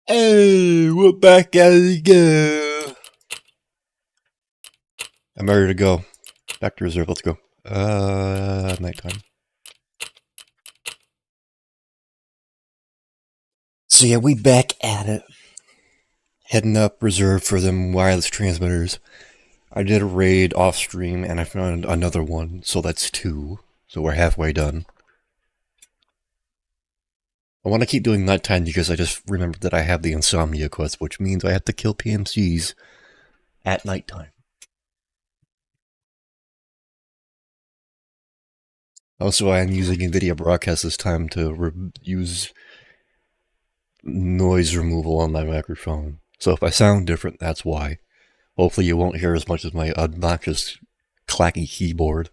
Hey, we're back at it again. I'm ready to go. Back to reserve, let's go. Nighttime. So yeah, we back at it. Heading up reserve for them wireless transmitters. I did a raid off stream and I found another one, so that's 2. So we're halfway done. I want to keep doing nighttime because I just remembered that I have the insomnia quest, which means I have to kill PMCs at nighttime. Also, I'm using NVIDIA Broadcast this time to use noise removal on my microphone. So if I sound different, that's why. Hopefully you won't hear as much as my obnoxious clacky keyboard.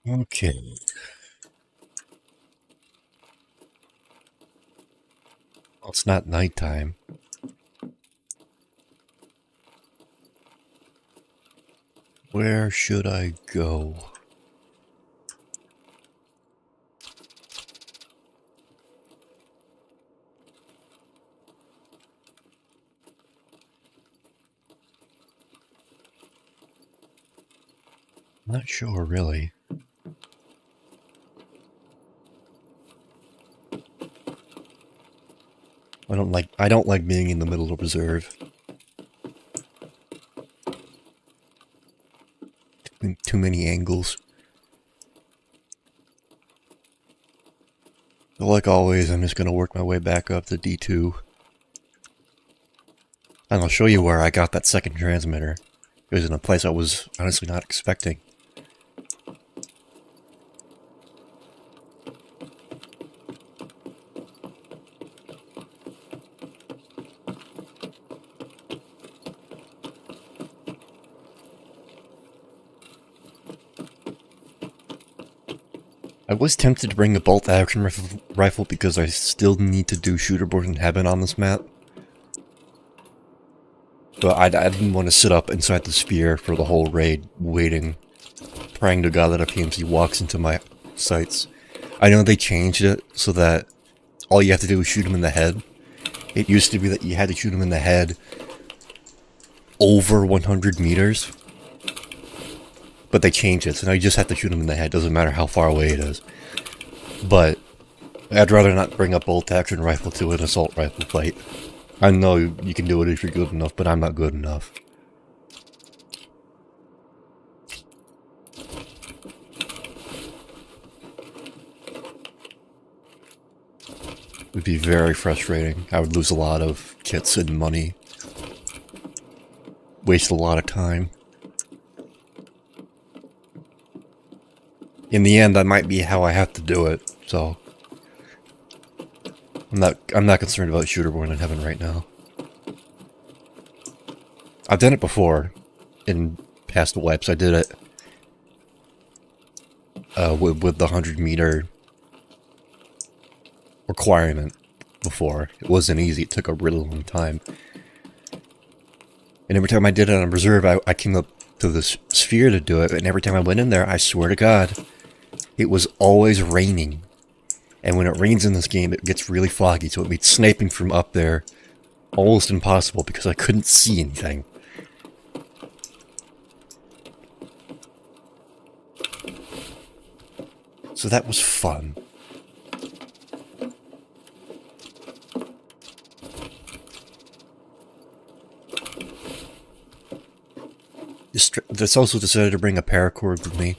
Okay. Well, it's not nighttime. Where should I go? Not sure, really. I don't like being in the middle of reserve. Too many angles. So like always, I'm just gonna work my way back up to D2. And I'll show you where I got that second transmitter. It was in a place I was honestly not expecting. I was tempted to bring a bolt action rifle because I still need to do Shooterborn in Heaven on this map. But I didn't want to sit up inside the sphere for the whole raid, waiting, praying to God that a PMC walks into my sights. I know they changed it so that all you have to do is shoot him in the head. It used to be that you had to shoot him in the head over 100 meters. But they changed it, so now you just have to shoot him in the head, doesn't matter how far away it is. But I'd rather not bring a bolt action rifle to an assault rifle fight. I know you can do it if you're good enough, but I'm not good enough. It would be very frustrating. I would lose a lot of kits and money. Waste a lot of time. In the end, that might be how I have to do it, so I'm not concerned about Shooterborn in Heaven right now. I've done it before in past wipes. I did it with the 100-meter requirement before. It wasn't easy. It took a really long time. And every time I did it on reserve, I came up to the sphere to do it, and every time I went in there, I swear to God, it was always raining. And when it rains in this game, it gets really foggy, so it made sniping from up there almost impossible because I couldn't see anything. So that was fun. This also decided to bring a paracord with me,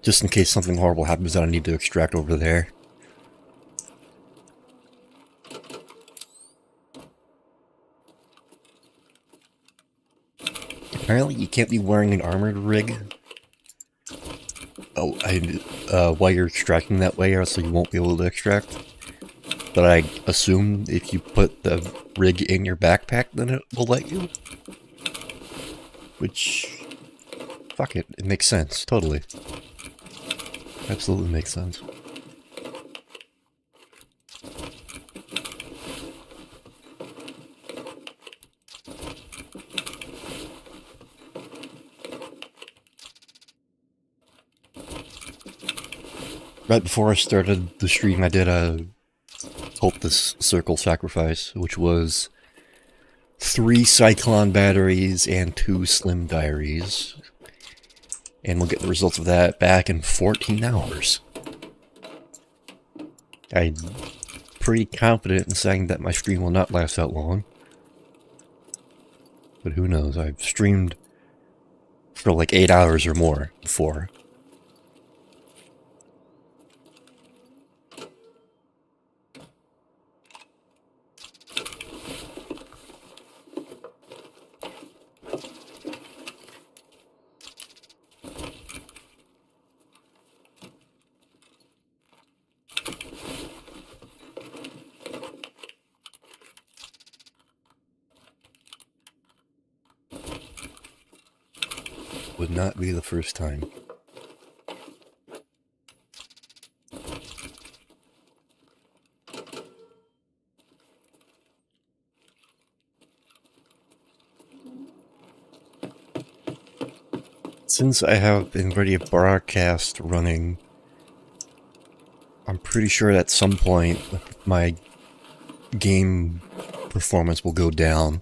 just in case something horrible happens that I need to extract over there. Apparently you can't be wearing an armored rig while you're extracting that way, or else you won't be able to extract. But I assume if you put the rig in your backpack, then it will let you. Which Fuck it, it makes sense, totally. Absolutely makes sense. Right before I started the stream, I did a Cultist Circle sacrifice, which was 3 Cyclone batteries and 2 Slim diaries. And we'll get the results of that back in 14 hours. I'm pretty confident in saying that my stream will not last that long. But who knows, I've streamed for like 8 hours or more before. Would not be the first time. Since I have NVIDIA broadcast running, I'm pretty sure at some point my game performance will go down.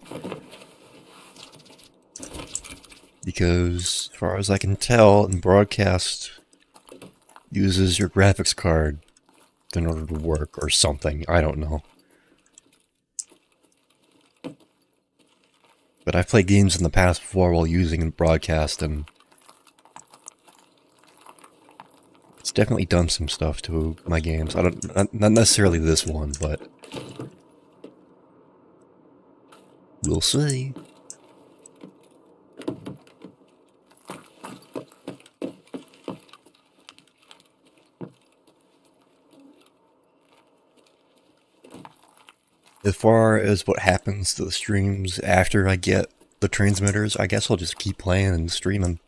Because, as far as I can tell, broadcast uses your graphics card in order to work or something. I don't know. But I've played games in the past before while using broadcast, and it's definitely done some stuff to my games. Not necessarily this one, but we'll see. As far as what happens to the streams after I get the transmitters, I guess I'll just keep playing and streaming.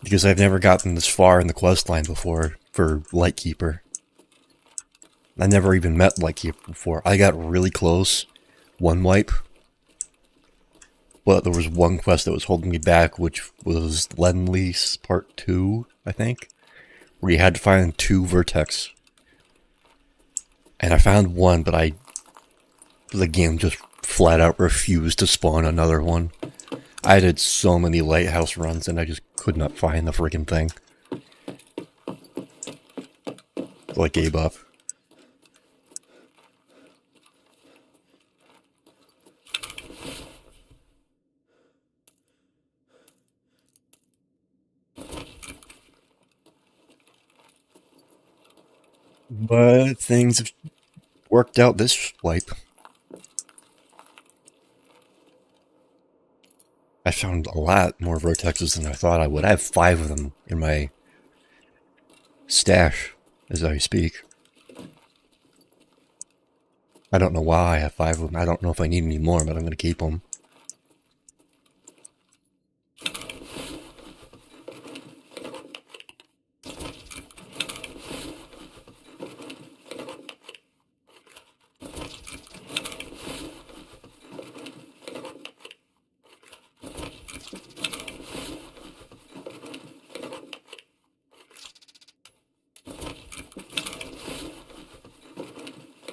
Because I've never gotten this far in the quest line before for Lightkeeper. I never even met Lightkeeper before. I got really close one wipe. But there was one quest that was holding me back, which was Lend-Lease Part 2, I think. Where you had to find 2 vertex. And I found one, but the game just flat out refused to spawn another one. I did so many lighthouse runs and I just could not find the freaking thing. So I gave up. But things have worked out this wipe. I found a lot more vertexes than I thought I would. I have 5 of them in my stash as I speak. I don't know why I have 5 of them. I don't know if I need any more, but I'm going to keep them.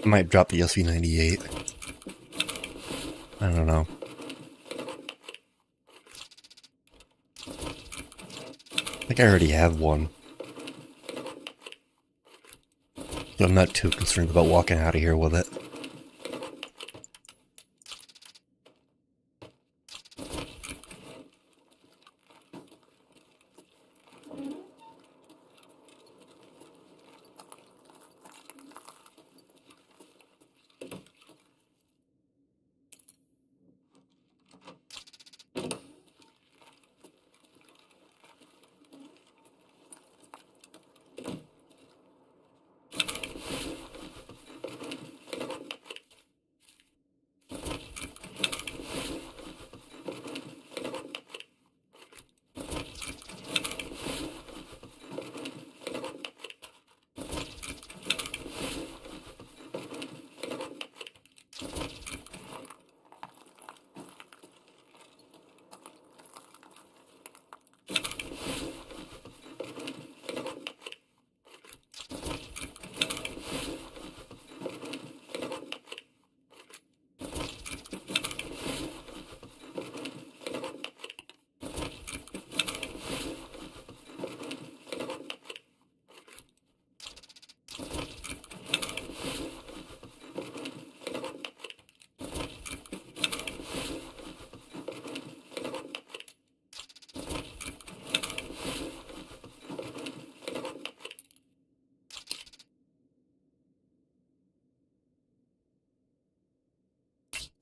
I might drop the SV98. I don't know. I think I already have one. So I'm not too concerned about walking out of here with it.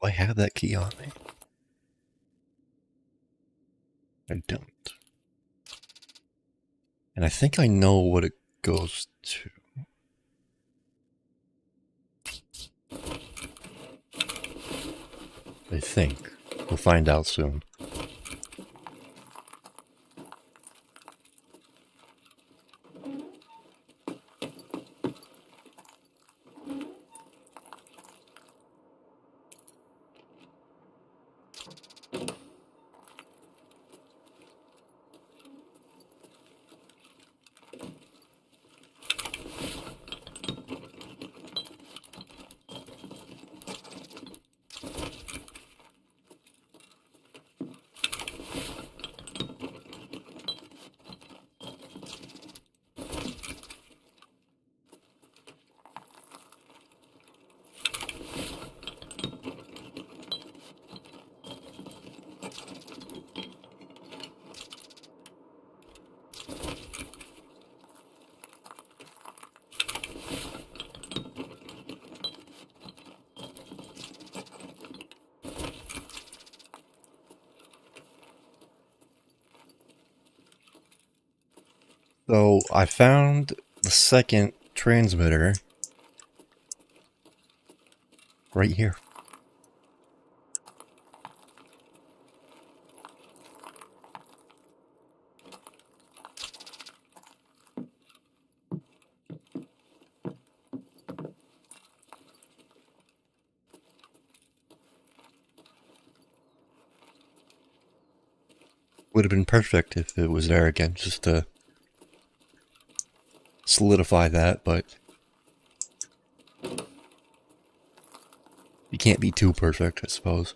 I have that key on me? I don't. And I think I know what it goes to. I think. We'll find out soon. So I found the second transmitter right here. Would have been perfect if it was there again, just to solidify that, but you can't be too perfect, I suppose.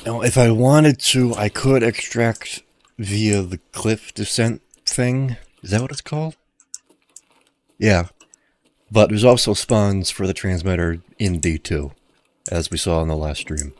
Now, if I wanted to, I could extract via the cliff descent thing. Is that what it's called? Yeah. But there's also spawns for the transmitter in D2, as we saw in the last stream.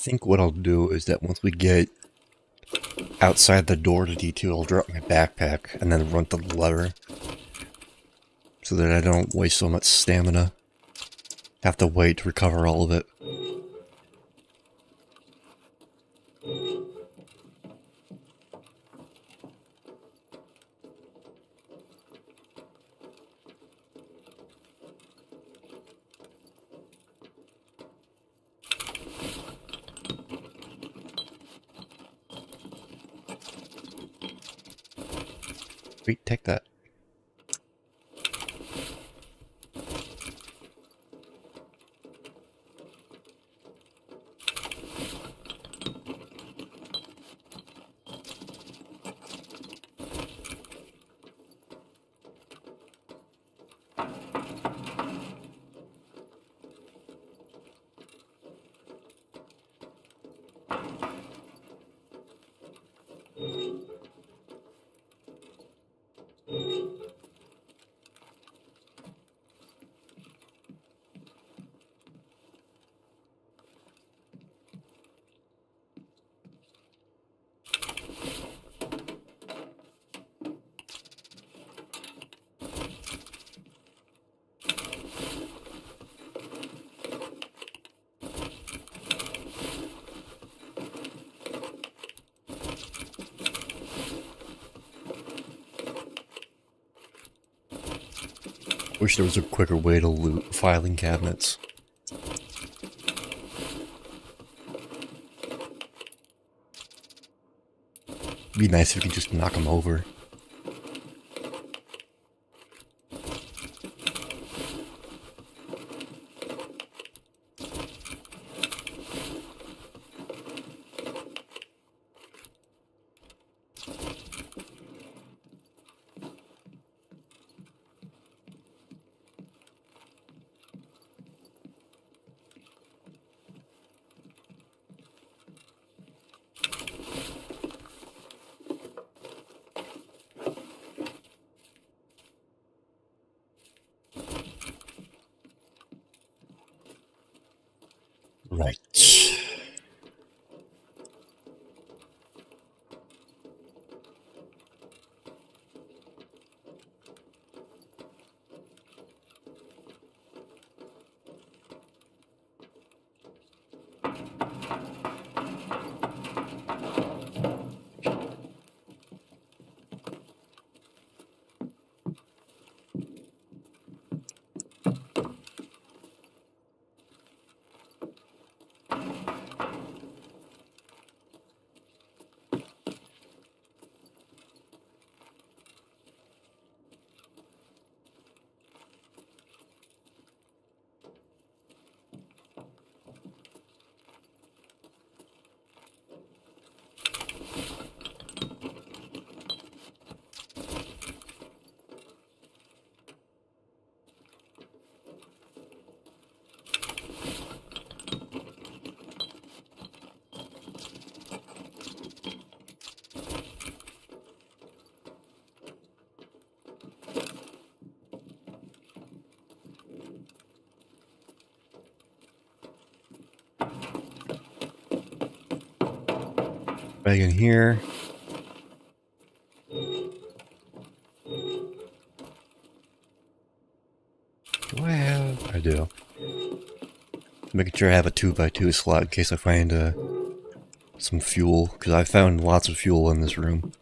I think what I'll do is that once we get outside the door to D2, I'll drop my backpack and then run the lever so that I don't waste so much stamina. Have to wait to recover all of it. Wait, take that. Wish there was a quicker way to loot filing cabinets. Be nice if you could just knock them over. Right. Back in here. Do I have? I do. Making sure I have a 2x2 slot in case I find some fuel, because I found lots of fuel in this room.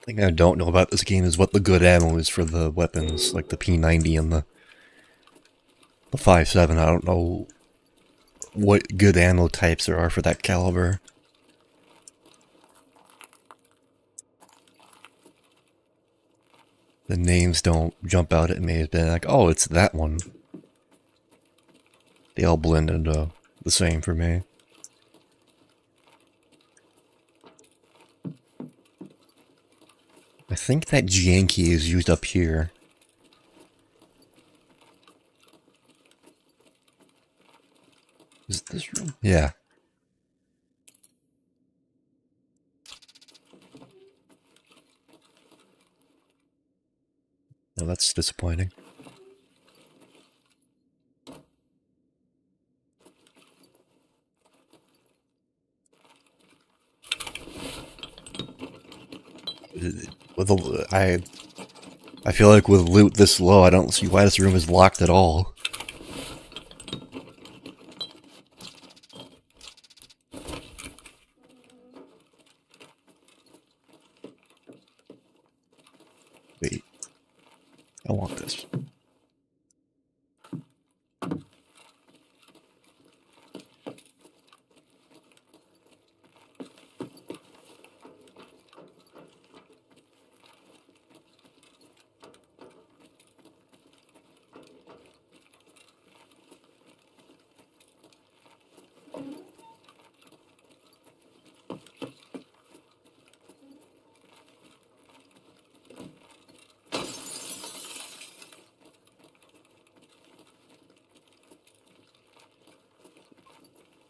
The thing I don't know about this game is what the good ammo is for the weapons, like the P90 and the 5.7. I don't know what good ammo types there are for that caliber. The names don't jump out at me as being like, oh, it's that one. They all blend into the same for me. I think that Janky is used up here. Is this room? Yeah. No, that's disappointing. I feel like with loot this low, I don't see why this room is locked at all. Wait. I want this.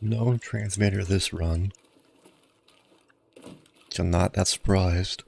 No transmitter this run. So I'm not that surprised.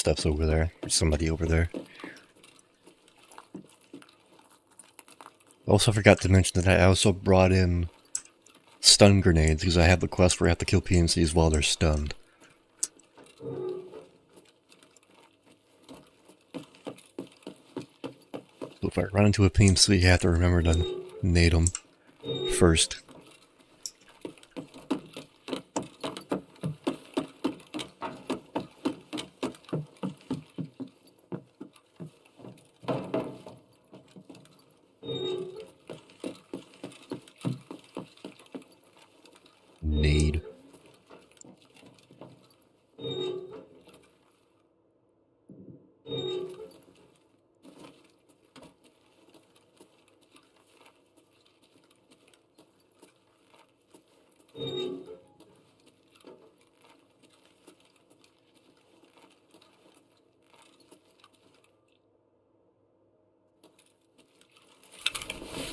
stuff's over there. There's somebody over there. Also forgot to mention that I also brought in stun grenades because I have the quest where I have to kill PNCs while they're stunned. So if I run into a PNC, I have to remember to nade them first. Nade.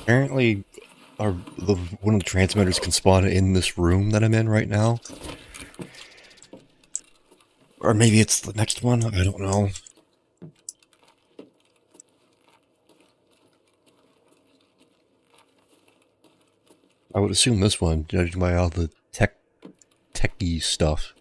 Apparently, one of the transmitters can spawn in this room that I'm in right now. Or maybe it's the next one, I don't know. I would assume this one, judging by all the techie stuff.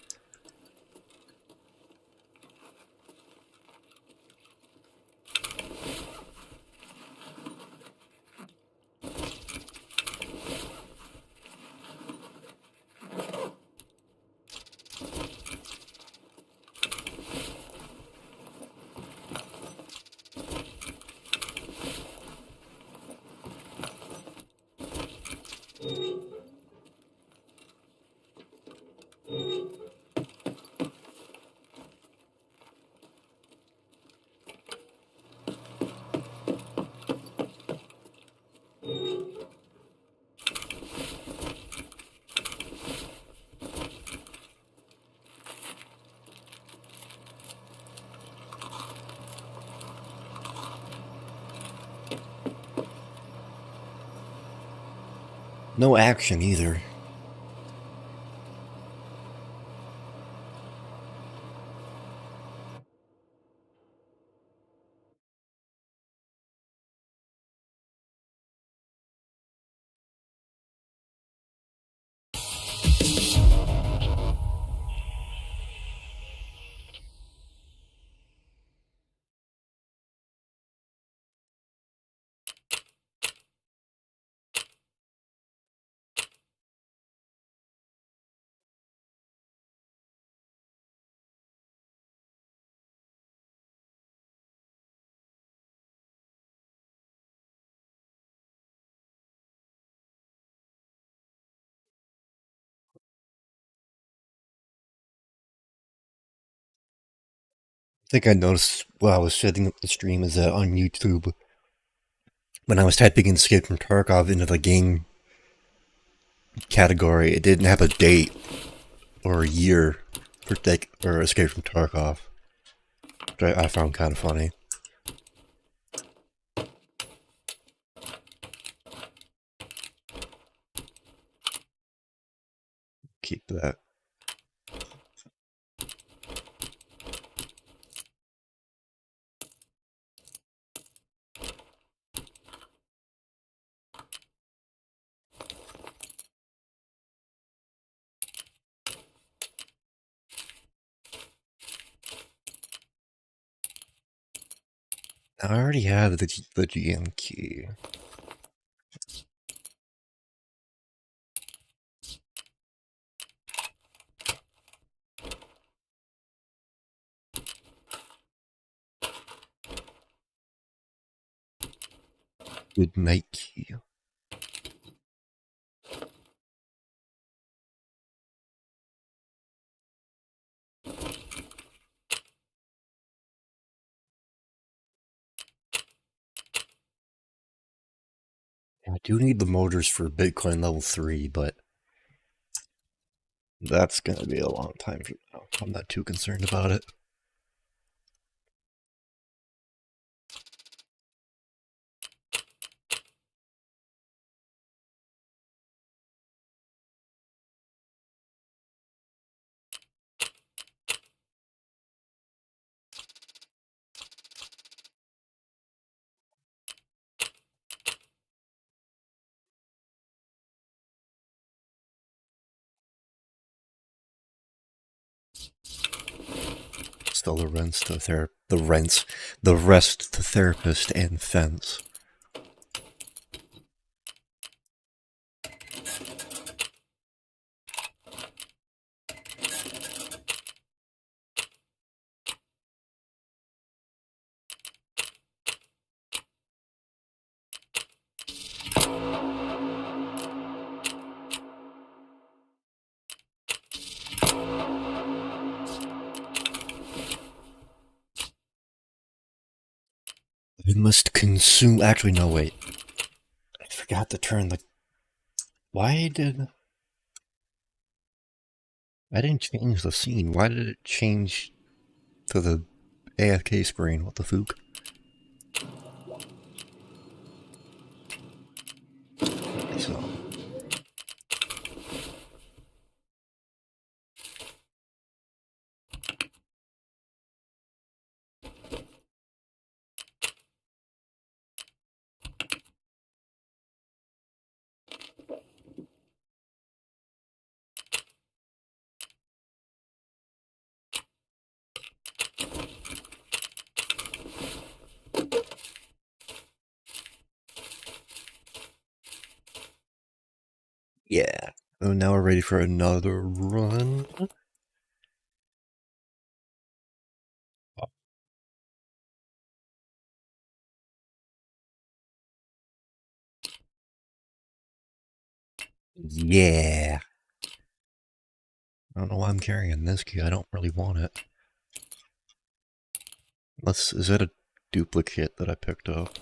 No action either. I think I noticed while I was setting up the stream is that on YouTube, when I was typing in Escape from Tarkov into the game category, it didn't have a date or a year for Escape from Tarkov, which I found kind of funny. Keep that. I already have the GM key. Good night key. I do need the motors for Bitcoin level 3, but that's gonna be a long time from now. I'm not too concerned about it. Still the rest to therapist and fence. I must consume. Actually, no, wait. I forgot to turn the. Why did. I didn't change the scene. Why did it change to the AFK screen? What the fuck? So. Yeah. Oh, now we're ready for another run. Yeah. I don't know why I'm carrying this key. I don't really want it. Is that a duplicate that I picked up?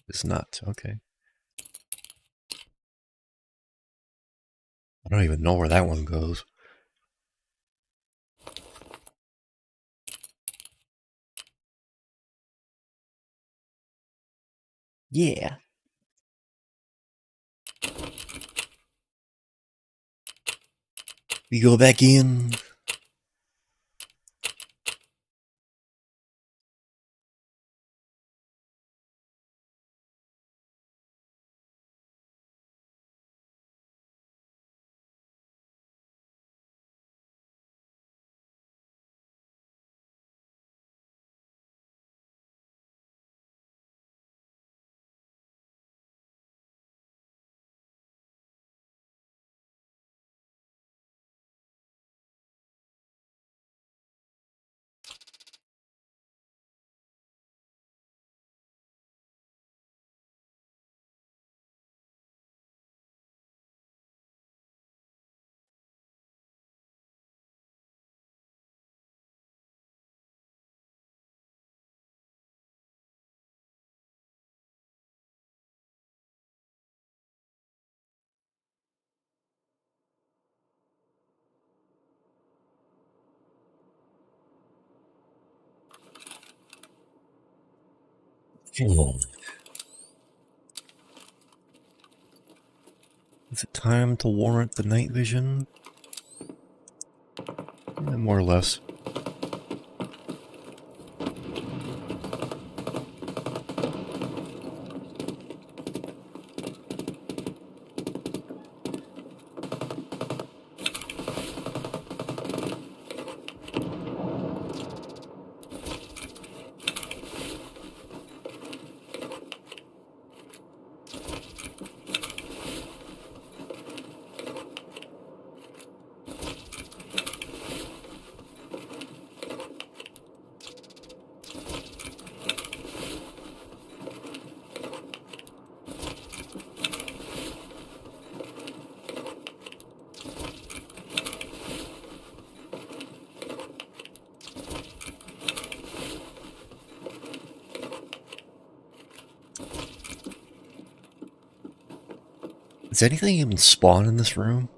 It's not. Okay. I don't even know where that one goes. Yeah. We go back in. Is it time to warrant the night vision? Yeah, more or less. Does anything even spawn in this room?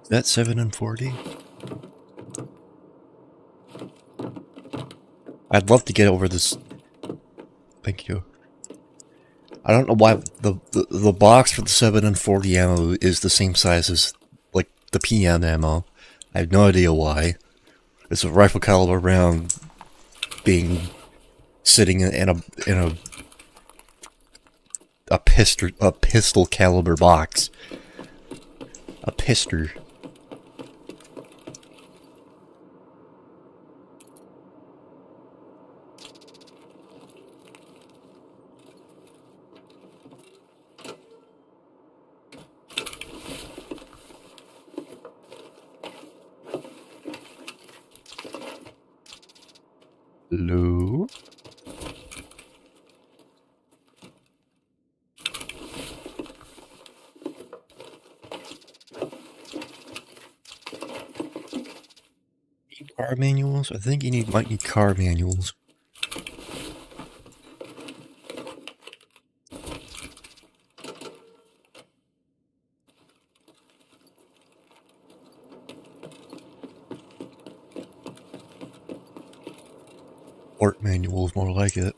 Is that 7 and 40? I'd love to get over this. Thank you. I don't know why the box for the 7 and 40 ammo is the same size as like the PM ammo. I have no idea why. It's a rifle caliber round being sitting in a pistol caliber box. A pistol. Hello? Car manuals? I think you might need car manuals. Port manuals, more like it.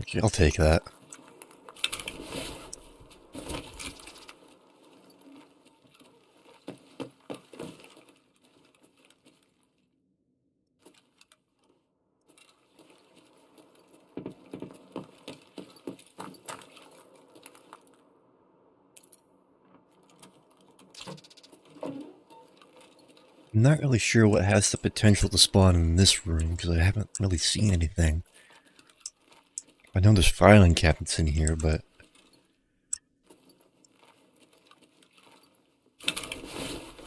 Okay, I'll take that. I'm not really sure what has the potential to spawn in this room, because I haven't really seen anything. I know there's filing cabinets in here, but...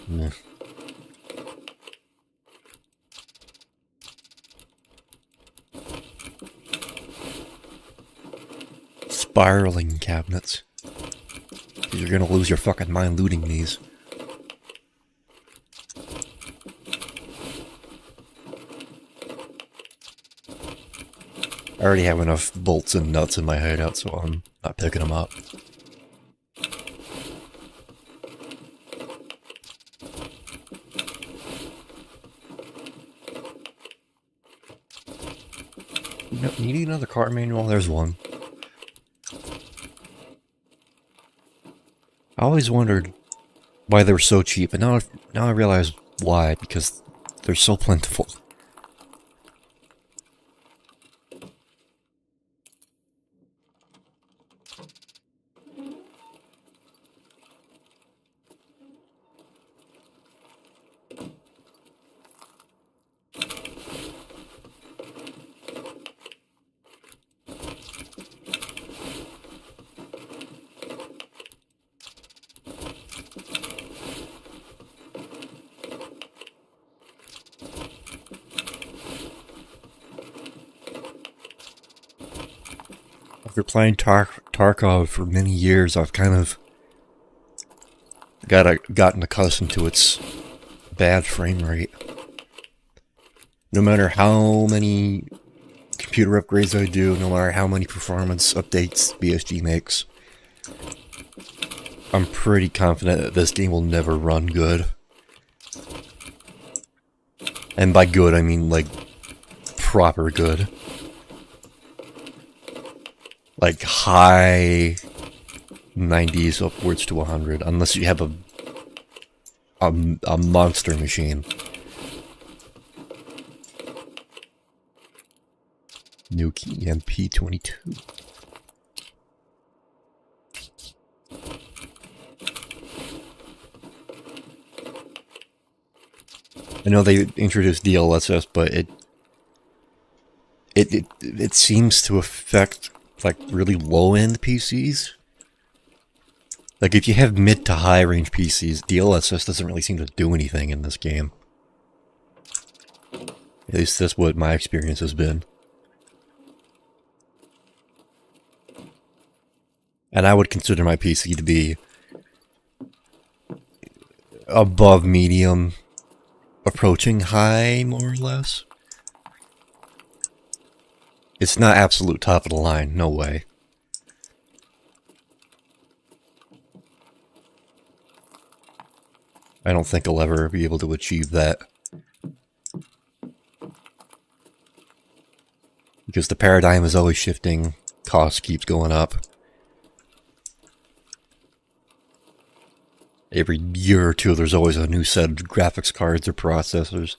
Meh. Spiraling cabinets. You're gonna lose your fucking mind looting these. I already have enough bolts and nuts in my hideout, so I'm not picking them up. No, you need another car manual? There's one. I always wondered why they were so cheap, and now I realize why, because they're so plentiful. After playing Tarkov for many years, I've kind of gotten accustomed to its bad frame rate. No matter how many computer upgrades I do, no matter how many performance updates BSG makes, I'm pretty confident that this game will never run good. And by good, I mean like proper good. Like high 90s upwards to 100, unless you have a monster machine. Nuke EMP-22. I know they introduced DLSS, but it seems to affect like really low-end PCs. Like if you have mid to high range PCs, DLSS doesn't really seem to do anything in this game. At least that's what my experience has been. And I would consider my PC to be above medium, approaching high, more or less. It's not absolute top of the line, no way. I don't think I'll ever be able to achieve that. Because the paradigm is always shifting, cost keeps going up. Every year or two there's always a new set of graphics cards or processors.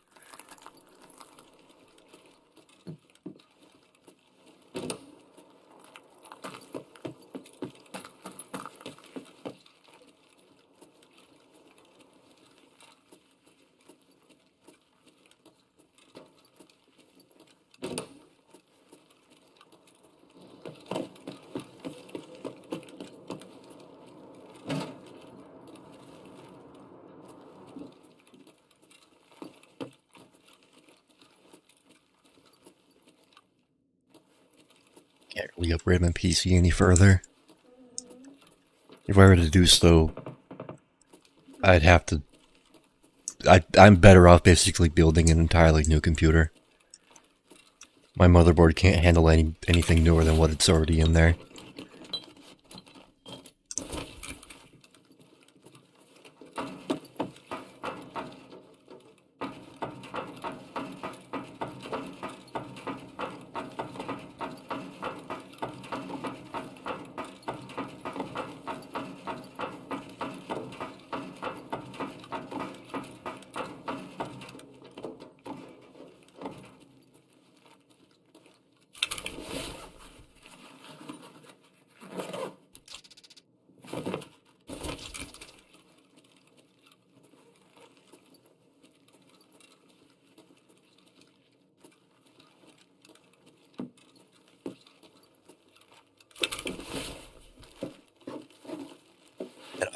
Can't really upgrade my PC any further. If I were to do so, I'd have to... I'm better off basically building an entirely new computer. My motherboard can't handle anything newer than what it's already in there.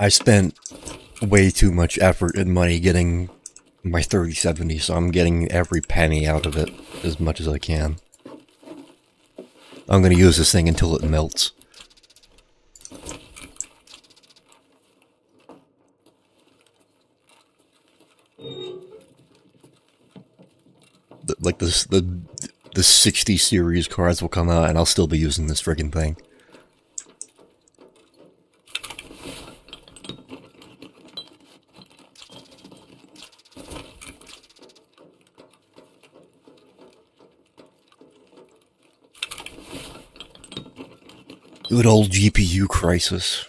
I spent way too much effort and money getting my 3070, so I'm getting every penny out of it as much as I can. I'm gonna use this thing until it melts. Like the 60 series cards will come out and I'll still be using this friggin' thing. Good old GPU crisis.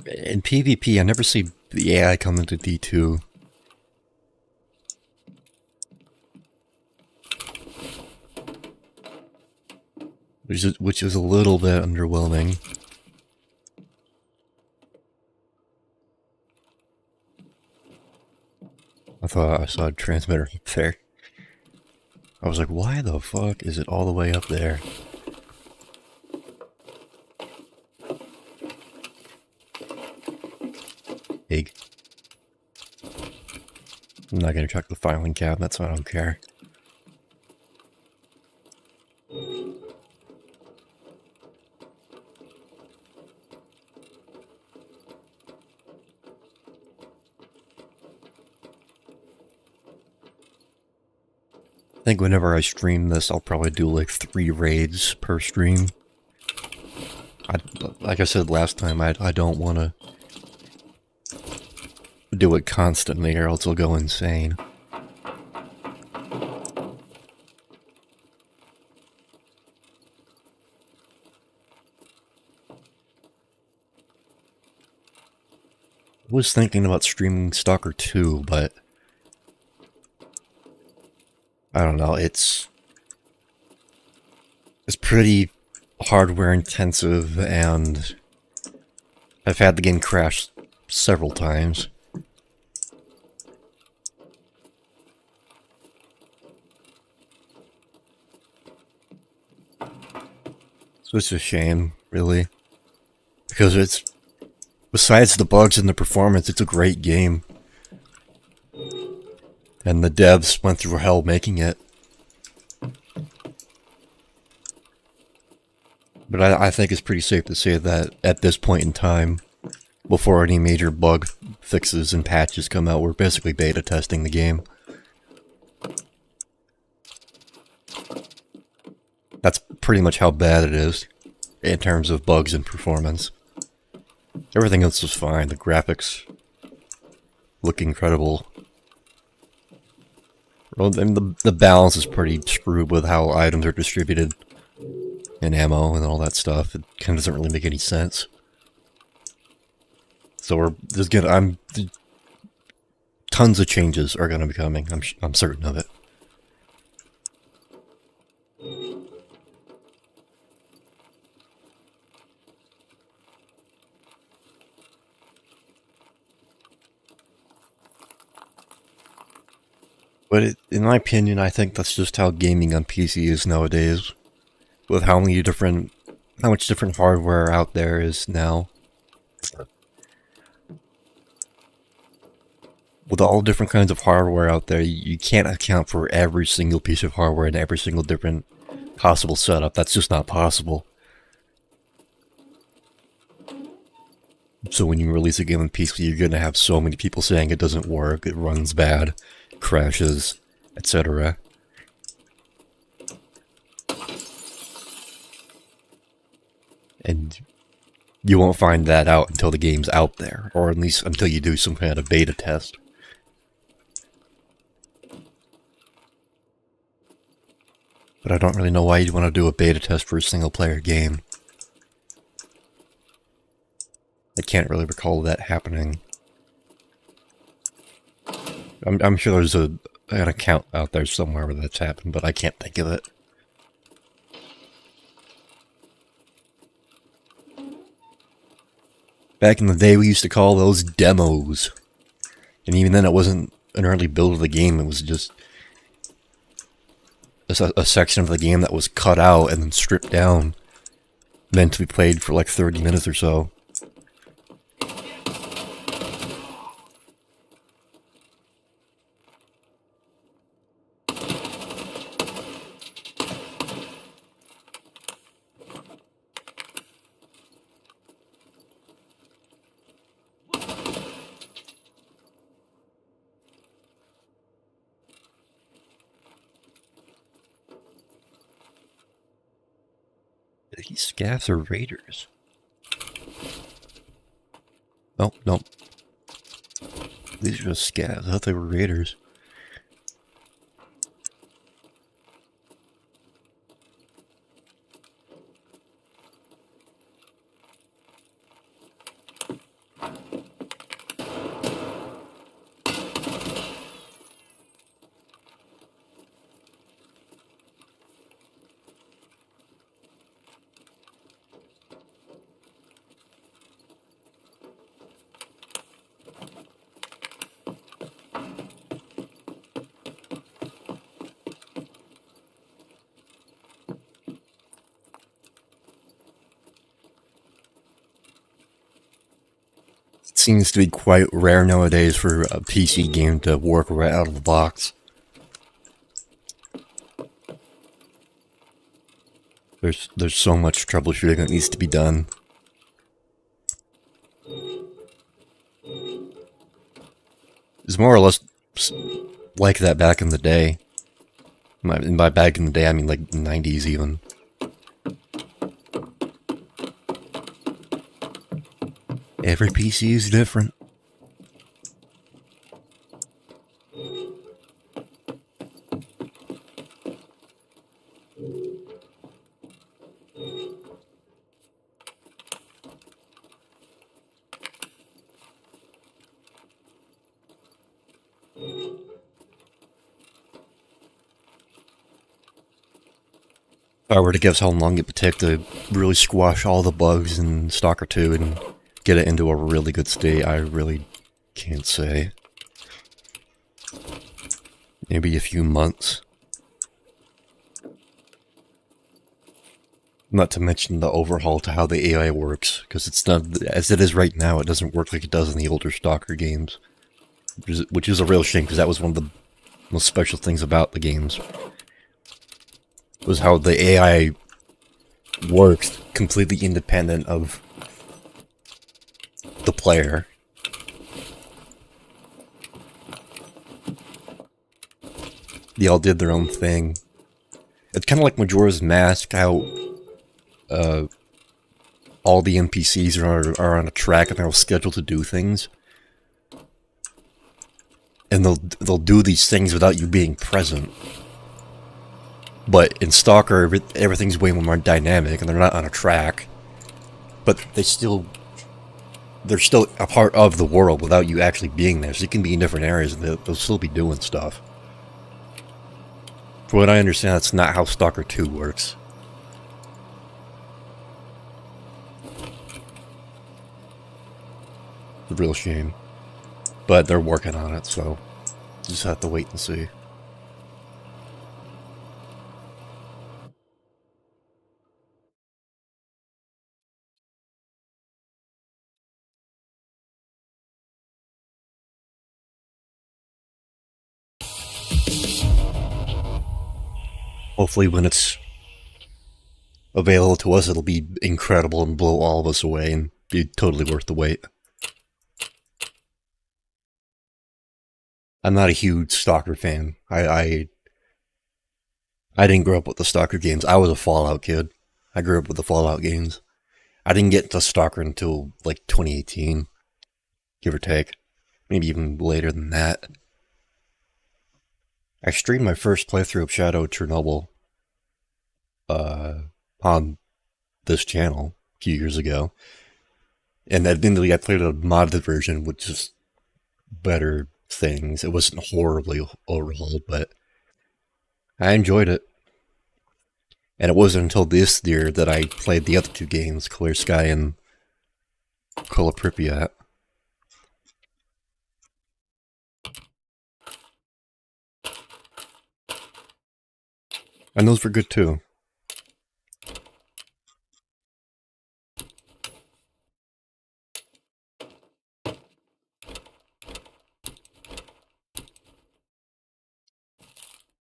In PvP, I never see the AI come into D2. Which is a little bit underwhelming. I thought I saw a transmitter up there. I was like, why the fuck is it all the way up there? Pig. I'm not gonna check the filing cabinet, so I don't care. I think whenever I stream this, I'll probably do like 3 raids per stream. Like I said last time, I don't want to do it constantly or else I'll go insane. I was thinking about streaming Stalker 2, but I don't know, it's pretty hardware intensive and I've had the game crash several times. So it's a shame, really, because it's, besides the bugs and the performance, it's a great game. And the devs went through hell making it. But I think it's pretty safe to say that at this point in time, before any major bug fixes and patches come out, we're basically beta testing the game. That's pretty much how bad it is in terms of bugs and performance. Everything else was fine. The graphics look incredible. Well, I mean, the balance is pretty screwed with how items are distributed and ammo and all that stuff. It kind of doesn't really make any sense. So tons of changes are going to be coming. I'm certain of it. But in my opinion, I think that's just how gaming on PC is nowadays. With how much different hardware out there is now. With all different kinds of hardware out there, you can't account for every single piece of hardware and every single different possible setup. That's just not possible. So when you release a game on PC, you're going to have so many people saying it doesn't work, it runs bad, crashes, etc. And you won't find that out until the game's out there, or at least until you do some kind of beta test. But I don't really know why you'd want to do a beta test for a single-player game. I can't really recall that happening. I'm sure there's an account out there somewhere where that's happened, but I can't think of it. Back in the day, we used to call those demos. And even then, it wasn't an early build of the game, it was just a section of the game that was cut out and then stripped down, meant to be played for like 30 minutes or so. Are these scavs or raiders? Oh, no. These are just scavs. I thought they were raiders. Seems to be quite rare nowadays for a PC game to work right out of the box. There's so much troubleshooting that needs to be done. It's more or less like that back in the day. By back in the day, I mean like the 90s even. Every PC is different. If I were to guess how long it would take to really squash all the bugs in Stalker 2 and get it into a really good state, I really can't say. Maybe a few months. Not to mention the overhaul to how the AI works, because it's not, as it is right now, it doesn't work like it does in the older Stalker games. Which is a real shame, because that was one of the most special things about the games. Was how the AI works completely independent of the player. They all did their own thing. It's kind of like Majora's Mask, how all the NPCs are on a track and they're all scheduled to do things. And they'll do these things without you being present. But in Stalker, everything's way more dynamic, and they're not on a track. But they're still a part of the world without you actually being there. So you can be in different areas, and they'll still be doing stuff. From what I understand, that's not how Stalker 2 works. It's a real shame. But they're working on it, so just have to wait and see. Hopefully when it's available to us, it'll be incredible and blow all of us away and be totally worth the wait. I'm not a huge Stalker fan. I didn't grow up with the Stalker games. I was a Fallout kid. I grew up with the Fallout games. I didn't get to Stalker until like 2018, give or take. Maybe even later than that. I streamed my first playthrough of Shadow Chernobyl on this channel a few years ago. And admittedly, I played a modded version with just better things. It wasn't horribly overhauled, but I enjoyed it. And it wasn't until this year that I played the other two games, Clear Sky and Call of Pripyat. And those were good too.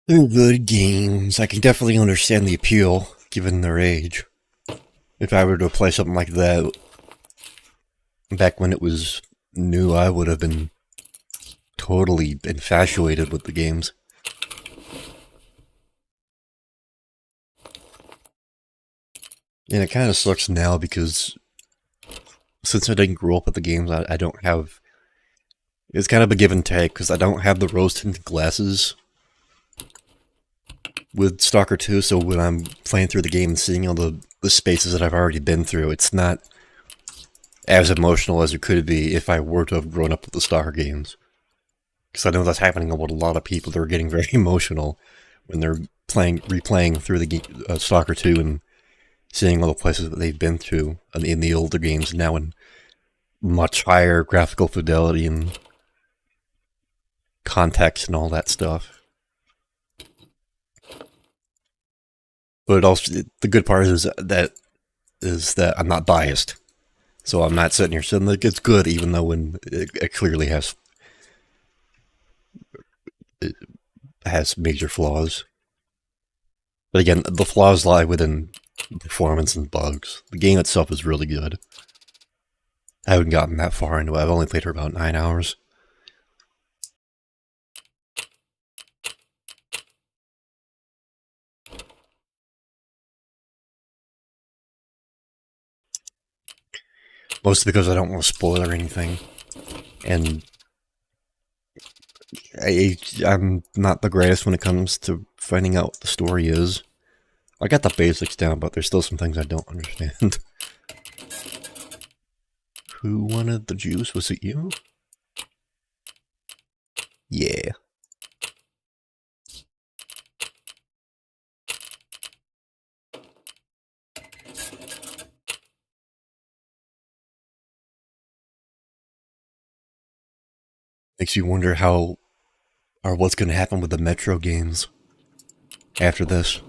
They're good games. I can definitely understand the appeal, given their age. If I were to play something like that back when it was new, I would have been totally infatuated with the games. And it kind of sucks now because since I didn't grow up with the games, I don't have... It's kind of a give and take because I don't have the rose-tinted glasses with Stalker 2, so when I'm playing through the game and seeing all the spaces that I've already been through, it's not as emotional as it could be if I were to have grown up with the Stalker games. Because I know that's happening with a lot of people. They're getting very emotional when they're replaying through the Stalker 2 and seeing all the places that they've been to in the older games, now in much higher graphical fidelity and context and all that stuff. But also, the good part is that I'm not biased. So I'm not sitting here saying that it's good, even though when it clearly has major flaws. But again, the flaws lie within performance and bugs. The game itself is really good. I haven't gotten that far into it. I've only played for about 9 hours. Mostly because I don't want to spoil or anything. And I'm not the greatest when it comes to finding out what the story is. I got the basics down, but there's still some things I don't understand. Who wanted the juice? Was it you? Yeah. Makes you wonder how, or what's going to happen with the Metro games after this.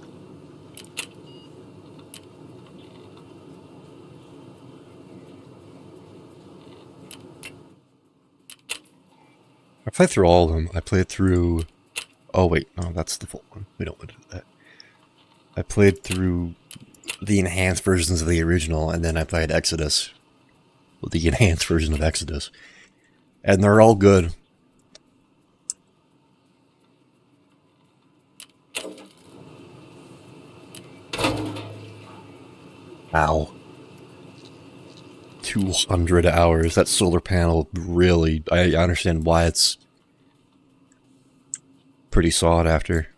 I played through all of them. I played through... Oh wait, no, that's the full one. We don't want to do that. I played through the enhanced versions of the original, and then I played Exodus, the enhanced version of Exodus, and they're all good. Wow. 200 hours. That solar panel really, I understand why it's pretty sought after.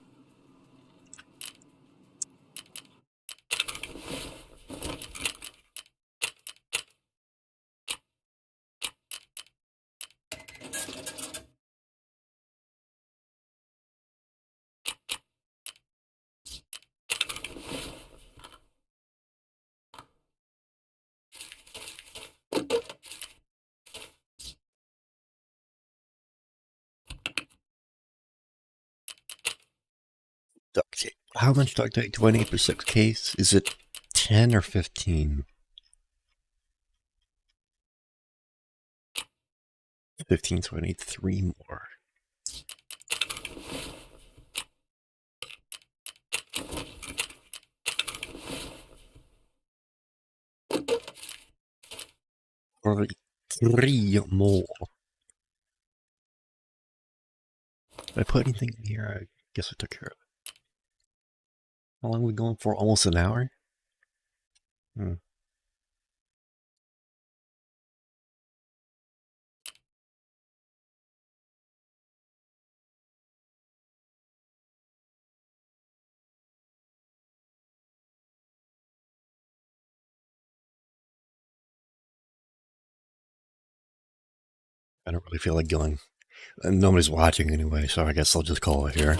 Duct tape. How much duct tape do I need for 6 case? Is it 10 or 15? 15, so I need 3 more. Or 3 more. Did I put anything in here? I guess I took care of it. How long are we going for? Almost an hour? Hmm. I don't really feel like going. And nobody's watching anyway, so I guess I'll just call it here.